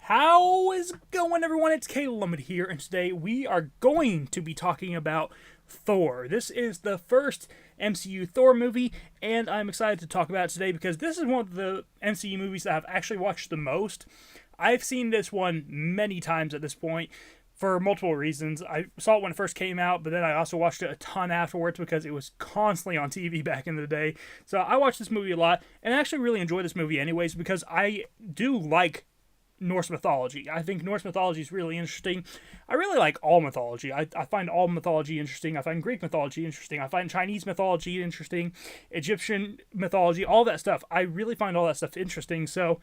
How is it going, everyone? It's Caleb here, and today we are going to be talking about Thor. This is the first MCU Thor movie, and I'm excited to talk about it today because this is one of the MCU movies that I've actually watched the most. I've seen this one many times at this point for multiple reasons. I saw it when it first came out, but then I also watched it a ton afterwards because it was constantly on TV back in the day. So I watched this movie a lot, and I actually really enjoy this movie anyways because I do like Norse mythology. I think Norse mythology is really interesting. I really like all mythology. I find all mythology interesting. I find Greek mythology interesting. I find Chinese mythology interesting. Egyptian mythology, all that stuff. I really find all that stuff interesting. So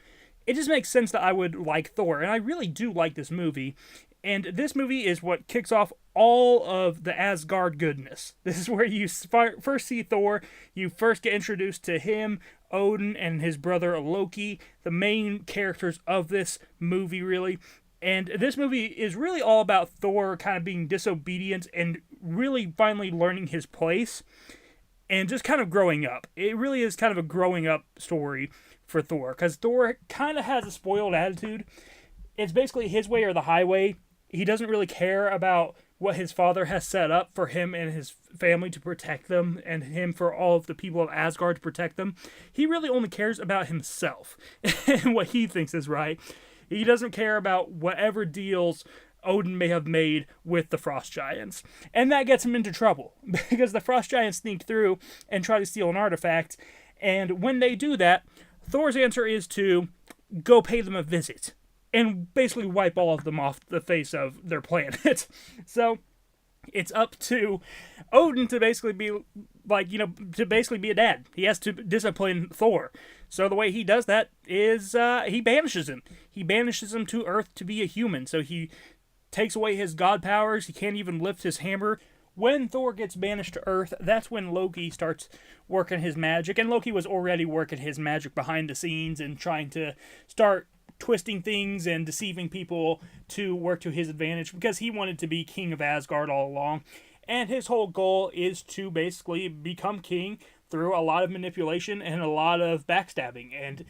it just makes sense that I would like Thor. And I really do like this movie. And this movie is what kicks off all of the Asgard goodness. This is where you first see Thor. You first get introduced to him, Odin, and his brother Loki, the main characters of this movie, really. And this movie is really all about Thor kind of being disobedient and really finally learning his place and just kind of growing up. It really is kind of a growing up story for Thor because Thor kind of has a spoiled attitude. It's basically his way or the highway. He doesn't really care about what his father has set up for him and his family to protect them, and him for all of the people of Asgard to protect them. He really only cares about himself and what he thinks is right. He doesn't care about whatever deals Odin may have made with the Frost Giants. And that gets him into trouble, because the Frost Giants sneak through and try to steal an artifact, and when they do that, Thor's answer is to go pay them a visit and basically wipe all of them off the face of their planet. So it's up to Odin to basically be to basically be a dad. He has to discipline Thor. So the way he does that is he banishes him. He banishes him to Earth to be a human. So he takes away his god powers. He can't even lift his hammer. When Thor gets banished to Earth, that's when Loki starts working his magic. And Loki was already working his magic behind the scenes and trying to start twisting things and deceiving people to work to his advantage because he wanted to be king of Asgard all along. And his whole goal is to basically become king through a lot of manipulation and a lot of backstabbing. And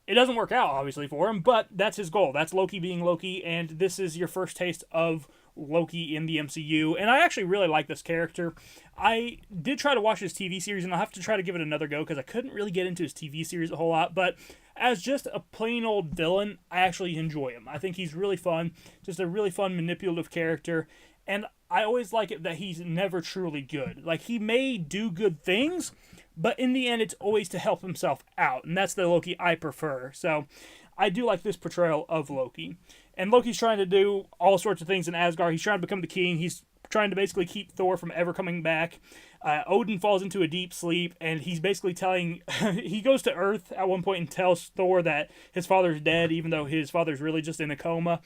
it doesn't work out, obviously, for him, but that's his goal. That's Loki being Loki, and this is your first taste of Loki in the MCU, and I actually really like this character. I did try to watch his TV series, and I'll have to try to give it another go, because I couldn't really get into his TV series a whole lot, but as just a plain old villain, I actually enjoy him. I think he's really fun, just a really fun, manipulative character, and I always like it that he's never truly good. Like, he may do good things, but in the end, it's always to help himself out, and that's the Loki I prefer. So, I do like this portrayal of Loki. And Loki's trying to do all sorts of things in Asgard. He's trying to become the king. He's trying to basically keep Thor from ever coming back. Odin falls into a deep sleep, and he's basically telling... he goes to Earth at one point and tells Thor that his father's dead, even though his father's really just in a coma.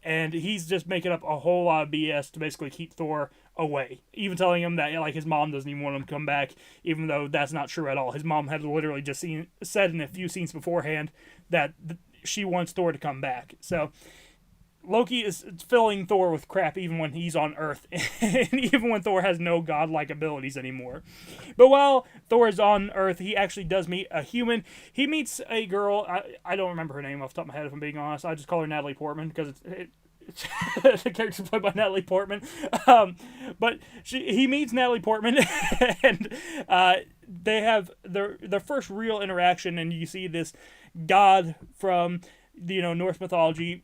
And he's just making up a whole lot of BS to basically keep Thor away. Even telling him that his mom doesn't even want him to come back, even though that's not true at all. His mom had literally just said in a few scenes beforehand that she wants Thor to come back. So Loki is filling Thor with crap even when he's on Earth, and even when Thor has no godlike abilities anymore. But while Thor is on Earth, he actually does meet a human. He meets a girl. I don't remember her name off the top of my head, if I'm being honest. I just call her Natalie Portman because the character's played by Natalie Portman. But he meets Natalie Portman, and they have their first real interaction, and you see this god from Norse mythology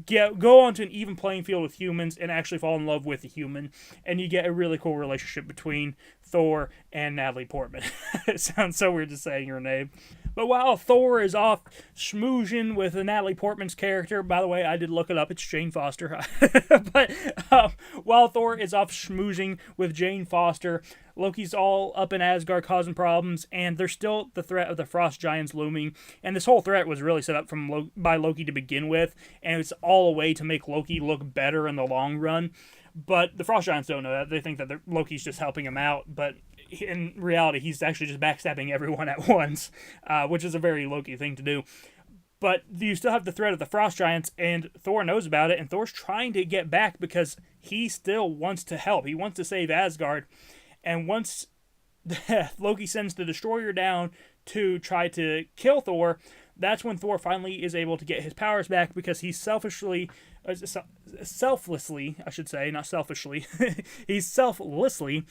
go onto an even playing field with humans and actually fall in love with a human, and you get a really cool relationship between Thor and Natalie Portman. It sounds so weird just saying her name. But while Thor is off schmoozing with Natalie Portman's character, by the way, I did look it up, it's Jane Foster. But while Thor is off schmoozing with Jane Foster, Loki's all up in Asgard causing problems, and there's still the threat of the Frost Giants looming. And this whole threat was really set up by Loki to begin with, and it's all a way to make Loki look better in the long run. But the Frost Giants don't know that. They think that Loki's just helping him out, but in reality, he's actually just backstabbing everyone at once, which is a very Loki thing to do. But you still have the threat of the Frost Giants, and Thor knows about it, and Thor's trying to get back because he still wants to help. He wants to save Asgard. And once Loki sends the Destroyer down to try to kill Thor, that's when Thor finally is able to get his powers back because he selflessly, I should say, not selfishly, he selflessly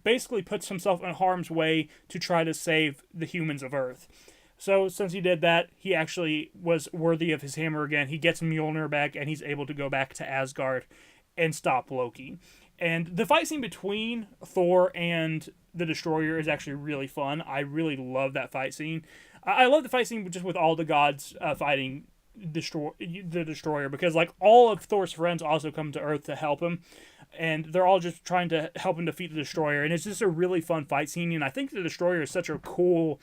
basically puts himself in harm's way to try to save the humans of Earth. So since he did that, he actually was worthy of his hammer again. He gets Mjolnir back, and he's able to go back to Asgard and stop Loki. And the fight scene between Thor and the Destroyer is actually really fun. I really love that fight scene. I love the fight scene just with all the gods fighting the Destroyer, because like all of Thor's friends also come to Earth to help him, and they're all just trying to help him defeat the Destroyer. And it's just a really fun fight scene. And I think the Destroyer is such a cool,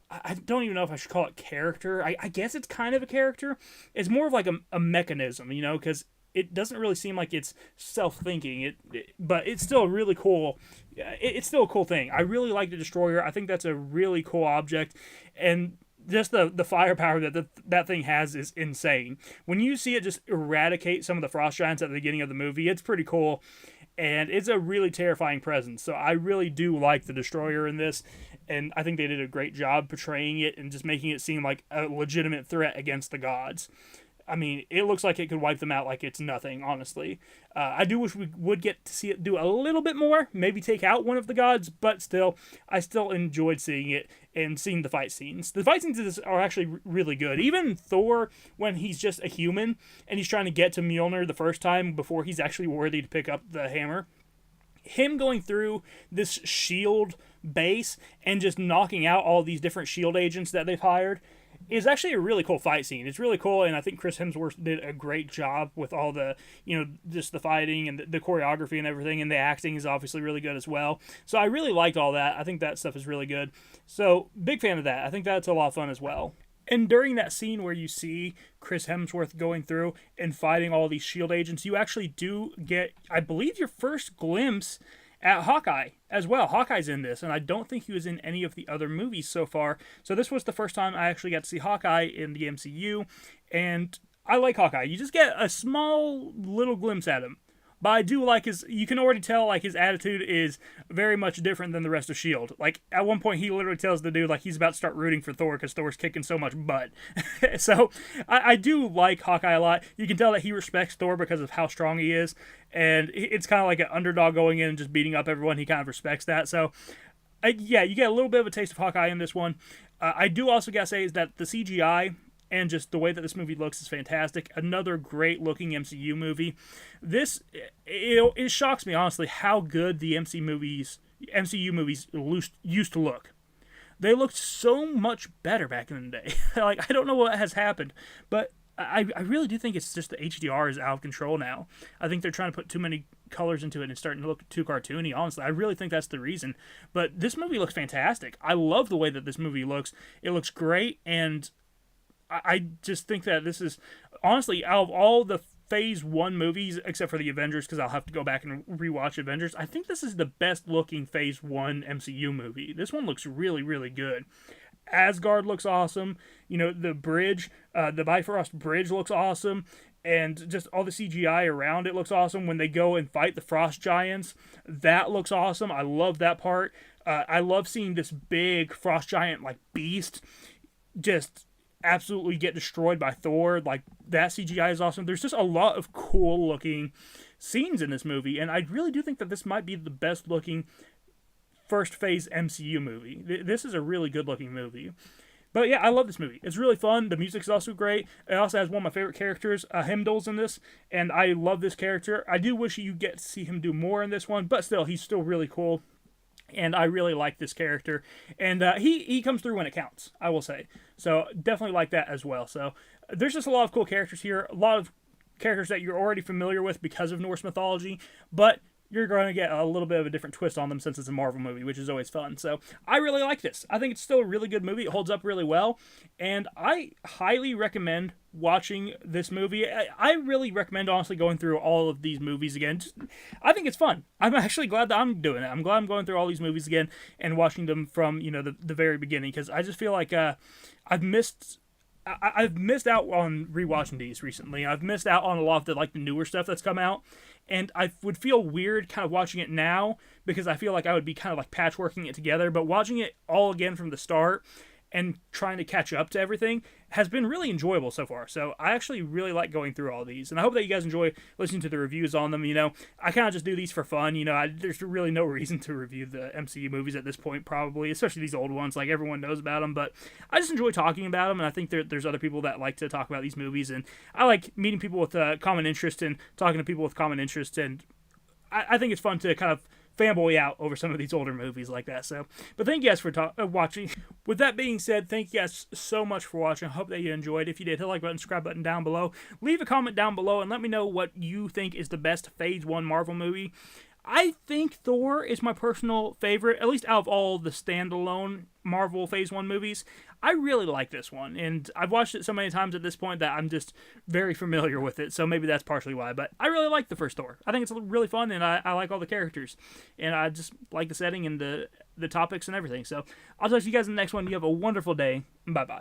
I don't even know if I should call it character. I guess it's kind of a character. It's more of like a mechanism, you know, because it doesn't really seem like it's self-thinking. But it's still really cool. It's still a cool thing. I really like the Destroyer. I think that's a really cool object. And just the firepower that thing has is insane. When you see it just eradicate some of the frost giants at the beginning of the movie, it's pretty cool. And it's a really terrifying presence. So I really do like the Destroyer in this. And I think they did a great job portraying it and just making it seem like a legitimate threat against the gods. I mean, it looks like it could wipe them out like it's nothing, honestly. I do wish we would get to see it do a little bit more, maybe take out one of the gods, but still, I still enjoyed seeing it and seeing the fight scenes. The fight scenes are actually really good. Even Thor, when he's just a human and he's trying to get to Mjolnir the first time before he's actually worthy to pick up the hammer, him going through this shield base and just knocking out all these different shield agents that they've hired is actually a really cool fight scene. It's really cool, and I think Chris Hemsworth did a great job with all the, you know, just the fighting and the choreography and everything, and the acting is obviously really good as well. So I really liked all that. I think that stuff is really good. So, big fan of that. I think that's a lot of fun as well. And during that scene where you see Chris Hemsworth going through and fighting all these shield agents, you actually do get, I believe, your first glimpse at Hawkeye as well. Hawkeye's in this, and I don't think he was in any of the other movies so far. So this was the first time I actually got to see Hawkeye in the MCU, and I like Hawkeye. You just get a small little glimpse at him. But I do like you can already tell, like, his attitude is very much different than the rest of S.H.I.E.L.D. Like, at one point, he literally tells the dude, like, he's about to start rooting for Thor because Thor's kicking so much butt. So, I do like Hawkeye a lot. You can tell that he respects Thor because of how strong he is, and it's kind of like an underdog going in and just beating up everyone. He kind of respects that. So, yeah, you get a little bit of a taste of Hawkeye in this one. I do also gotta say is that the CGI and just the way that this movie looks is fantastic. Another great looking MCU movie. This, it shocks me, honestly, how good the MCU movies used to look. They looked so much better back in the day. Like, I don't know what has happened, but I really do think it's just the HDR is out of control now. I think they're trying to put too many colors into it and it's starting to look too cartoony, honestly. I really think that's the reason. But this movie looks fantastic. I love the way that this movie looks. It looks great, and I just think that this is, honestly, out of all the Phase 1 movies, except for the Avengers, because I'll have to go back and rewatch Avengers, I think this is the best looking Phase 1 MCU movie. This one looks really, really good. Asgard looks awesome. You know, the bridge, the Bifrost Bridge looks awesome. And just all the CGI around it looks awesome. When they go and fight the frost giants, that looks awesome. I love that part. I love seeing this big frost giant, like, beast just absolutely get destroyed by Thor. Like, that CGI is awesome. There's just a lot of cool looking scenes in this movie, and I really do think that this might be the best looking first phase MCU movie. This is a really good looking movie. But yeah, I love this movie. It's really fun. The music's also great. It also has one of my favorite characters, Heimdall's in this, and I love this character. I do wish you get to see him do more in this one, but still, he's still really cool. And I really like this character. And he comes through when it counts, I will say. So definitely like that as well. So there's just a lot of cool characters here. A lot of characters that you're already familiar with because of Norse mythology. But you're going to get a little bit of a different twist on them since it's a Marvel movie, which is always fun. So I really like this. I think it's still a really good movie. It holds up really well. And I highly recommend watching this movie. I really recommend, honestly, going through all of these movies again. I think it's fun. I'm actually glad that I'm doing it. I'm glad I'm going through all these movies again and watching them from, you know, the very beginning, because I just feel like I've missed out on rewatching these recently. I've missed out on a lot of the newer stuff that's come out. And I would feel weird kind of watching it now because I feel like I would be kind of like patchworking it together. But watching it all again from the start and trying to catch up to everything, has been really enjoyable so far. So I actually really like going through all these, and I hope that you guys enjoy listening to the reviews on them. I kind of just do these for fun. There's really no reason to review the MCU movies at this point, probably, especially these old ones. Like, everyone knows about them, but I just enjoy talking about them, and I think there's other people that like to talk about these movies, and I like meeting people with common interest and talking to people with common interest, and I think it's fun to kind of fanboy out over some of these older movies like that. So, but thank you guys for watching. With that being said, thank you guys so much for watching. I hope that you enjoyed. If you did, hit the like button, subscribe button down below. Leave a comment down below and let me know what you think is the best Phase 1 Marvel movie. I think Thor is my personal favorite, at least out of all the standalone Marvel Phase 1 movies. I really like this one, and I've watched it so many times at this point that I'm just very familiar with it, so maybe that's partially why. But I really like the first Thor. I think it's really fun, and I like all the characters, and I just like the setting and the topics and everything. So I'll talk to you guys in the next one. You have a wonderful day. Bye-bye.